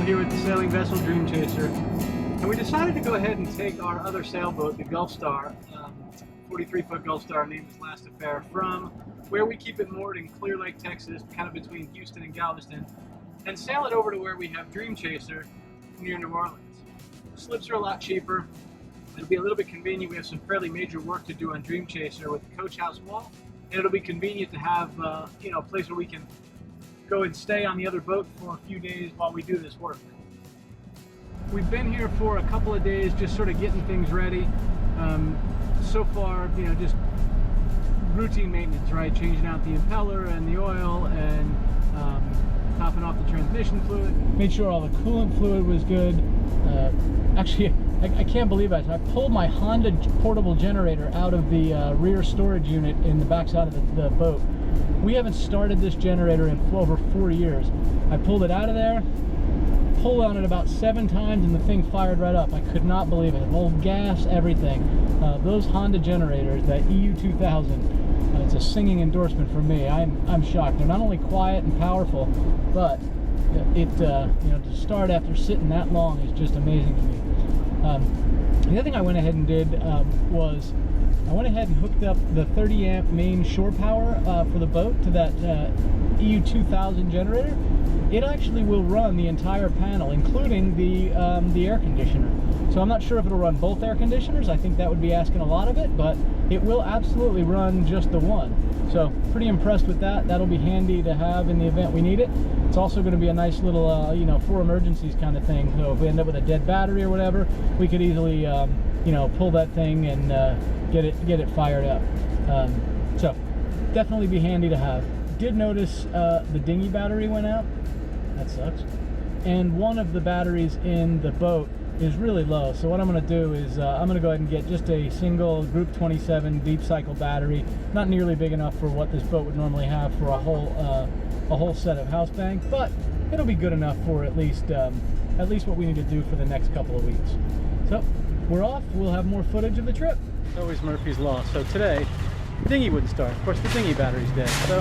here with the sailing vessel Dream Chaser, and we decided to go ahead and take our other sailboat, the Gulf Star, 43-foot Gulf Star, named as Last Affair, from where we keep it moored in Clear Lake, Texas, kind of between Houston and Galveston, and sail it over to where we have Dream Chaser near New Orleans. Slips are a lot cheaper. It'll be a little bit convenient. We have some fairly major work to do on Dream Chaser with the coach house wall, and it'll be convenient to have a place where we can go and stay on the other boat for a few days while we do this work. We've been here for a couple of days just sort of getting things ready. So far, just routine maintenance, right? Changing out the impeller and the oil and topping off the transmission fluid. Made sure all the coolant fluid was good. Actually, I can't believe it. I pulled my Honda portable generator out of the rear storage unit in the backside of the boat. We haven't started this generator in over 4 years. I pulled it out of there, pulled on it about 7 times, and the thing fired right up. I could not believe it. Old gas, everything. Those Honda generators, that EU2000, it's a singing endorsement for me. I'm shocked. They're not only quiet and powerful, but to start after sitting that long is just amazing to me. The other thing I went ahead and did was I went ahead and hooked up the 30 amp main shore power for the boat to that EU2000 generator. It actually will run the entire panel, including the air conditioner. So I'm not sure if it'll run both air conditioners. I think that would be asking a lot of it, but it will absolutely run just the one. So pretty impressed with that. That'll be handy to have in the event we need it. It's also going to be a nice little, for emergencies kind of thing. So if we end up with a dead battery or whatever, we could easily, pull that thing and get it fired up. So definitely be handy to have. Did notice the dinghy battery went out. That sucks. And one of the batteries in the boat is really low. So what I'm going to do is I'm going to go ahead and get just a single Group 27 deep cycle battery, not nearly big enough for what this boat would normally have for a whole set of house bank, but it'll be good enough for at least what we need to do for the next couple of weeks. So we're off. We'll have more footage of the trip. It's always Murphy's Law. So today, the dinghy wouldn't start. Of course, the dinghy battery's dead. So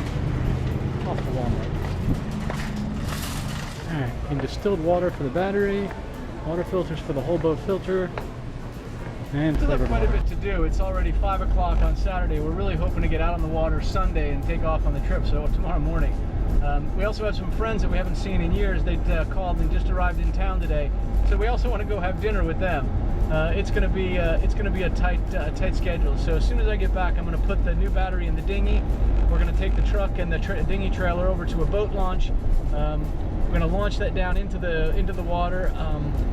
off to Walmart. All right, and distilled water for the battery. Water filters for the whole boat filter, and still have quite a bit to do. It's already 5 o'clock on Saturday. We're really hoping to get out on the water Sunday and take off on the trip, so tomorrow morning. We also have some friends that we haven't seen in years. They called and just arrived in town today, so we also want to go have dinner with them. It's going to be a tight schedule. So as soon as I get back, I'm going to put the new battery in the dinghy. We're going to take the truck and the dinghy trailer over to a boat launch. We're going to launch that down into the water.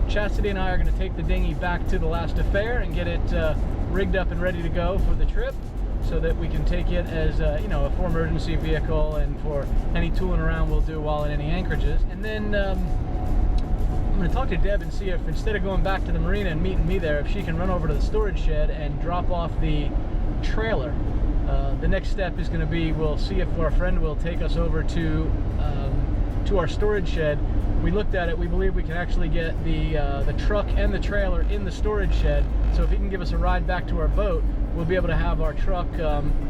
Chastity and I are going to take the dinghy back to the Last Affair and get it rigged up and ready to go for the trip, so that we can take it as for emergency vehicle and for any tooling around we'll do while in any anchorages. And then I'm going to talk to Deb and see if, instead of going back to the marina and meeting me there, if she can run over to the storage shed and drop off the trailer. The next step is going to be, we'll see if our friend will take us over to our storage shed. We looked at it. We believe we can actually get the truck and the trailer in the storage shed. So if he can give us a ride back to our boat, we'll be able to have our truck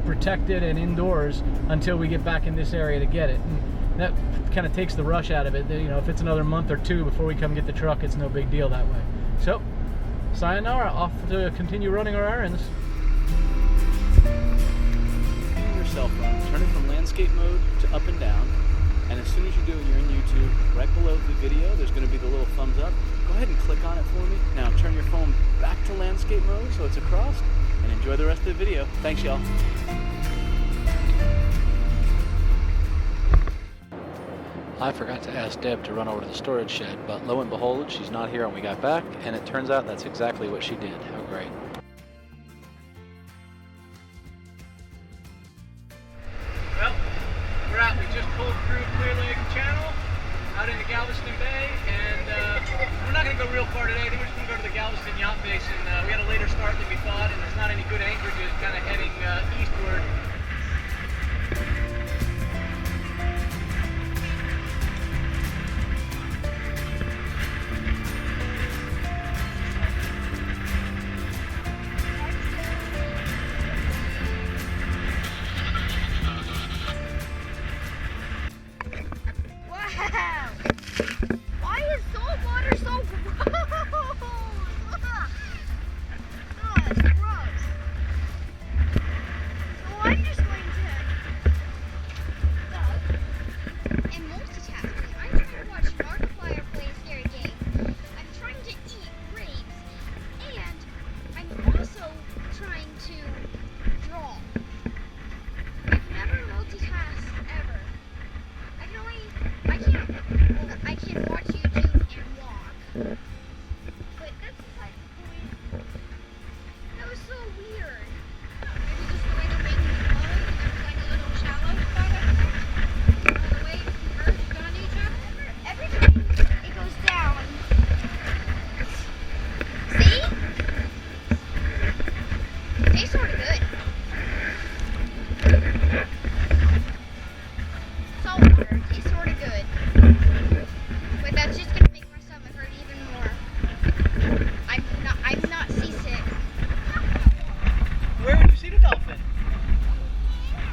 protected and indoors until we get back in this area to get it. And that kind of takes the rush out of it. If it's another month or two before we come get the truck, it's no big deal that way. So, sayonara, off to continue running our errands. Your cell phone, turn it from landscape mode to up and down. And as soon as you do it, you're in YouTube. Right below the video, there's going to be the little thumbs up. Go ahead and click on it for me. Now turn your phone back to landscape mode so it's across, and enjoy the rest of the video. Thanks, y'all. I forgot to ask Deb to run over to the storage shed, but lo and behold, she's not here when we got back, and it turns out that's exactly what she did. How great. We just pulled through Clear Lake Channel out into Galveston Bay, and we're not going to go real far today. I think we're just going to go to the Galveston Yacht Basin. We had a later start than we thought, and there's not any good anchorages kind of heading eastward.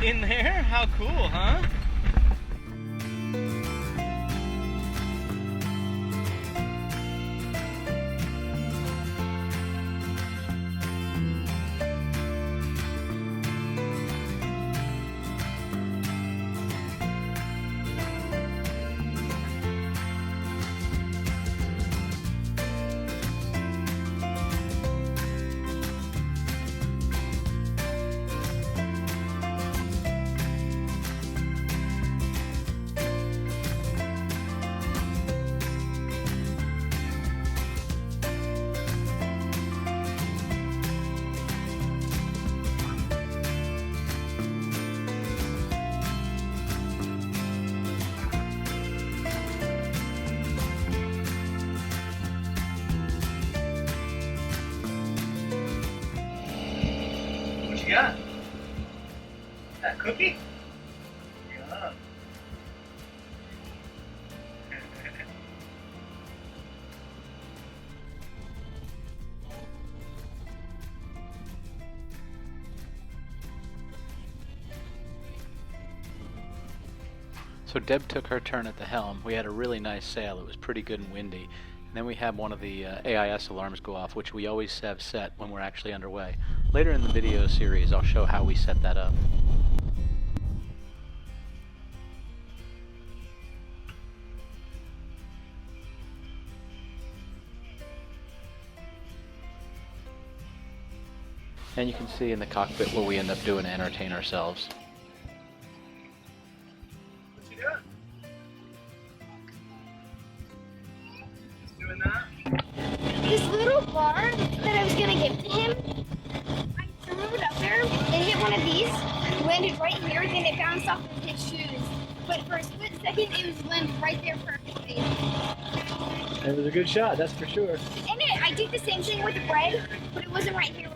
in there. How cool, huh? What you got? That cookie? Yeah. So Deb took her turn at the helm. We had a really nice sail. It was pretty good and windy. And then we had one of the AIS alarms go off, which we always have set when we're actually underway. Later in the video series, I'll show how we set that up. And you can see in the cockpit what we end up doing to entertain ourselves. What you doing? Just doing that? This little bar that I was gonna give to him, I threw it up there, it hit one of these, landed right here, then it bounced off of his shoes. But for a split second, it was landed right there perfectly. It was a good shot, that's for sure. And I did the same thing with the bread, but it wasn't right here.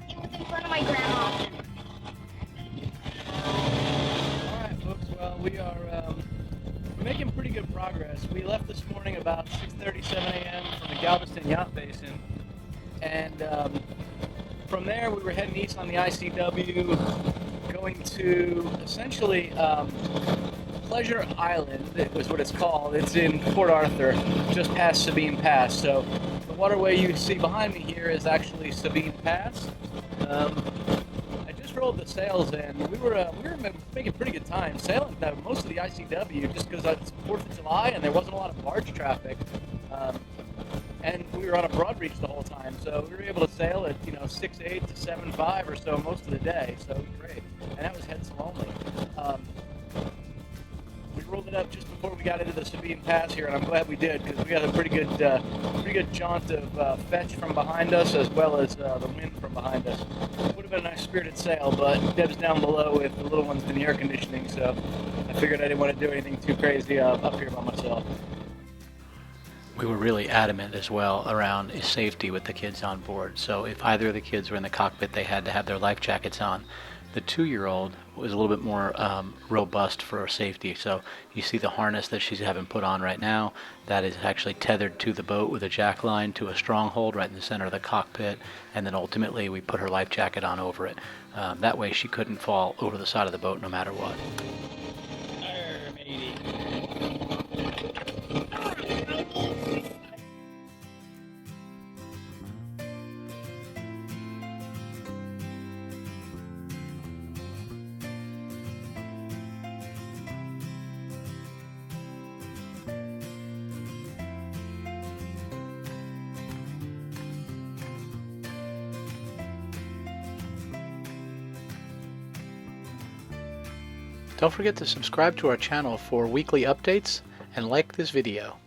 It was in front of my grandma. Alright folks, well we are making pretty good progress. We left this morning about 6:37 a.m. from the Galveston Yacht Basin, and from there we were heading east on the ICW, going to essentially Pleasure Island, it was what it's called. It's in Port Arthur, just past Sabine Pass. So the waterway you see behind me here is actually Sabine Pass. I just rolled the sails in. We were making pretty good time sailing most of the ICW just because it's 4th of July and there wasn't a lot of barge traffic. And we were on a broad reach the whole time, so we were able to sail at 6.8 to 7.5 or so most of the day. So it was great, and that was head sail only. We rolled it up just before we got into the Sabine Pass here, and I'm glad we did because we got a pretty good jaunt of fetch from behind us as well as the wind from behind us. Would have been a nice spirited sail, but Deb's down below with the little ones in the air conditioning, so I figured I didn't want to do anything too crazy up here by myself. We were really adamant as well around safety with the kids on board. So if either of the kids were in the cockpit, they had to have their life jackets on. The 2-year-old was a little bit more robust for safety. So you see the harness that she's having put on right now. That is actually tethered to the boat with a jack line to a stronghold right in the center of the cockpit. And then ultimately we put her life jacket on over it. That way she couldn't fall over the side of the boat no matter what. Don't forget to subscribe to our channel for weekly updates and like this video.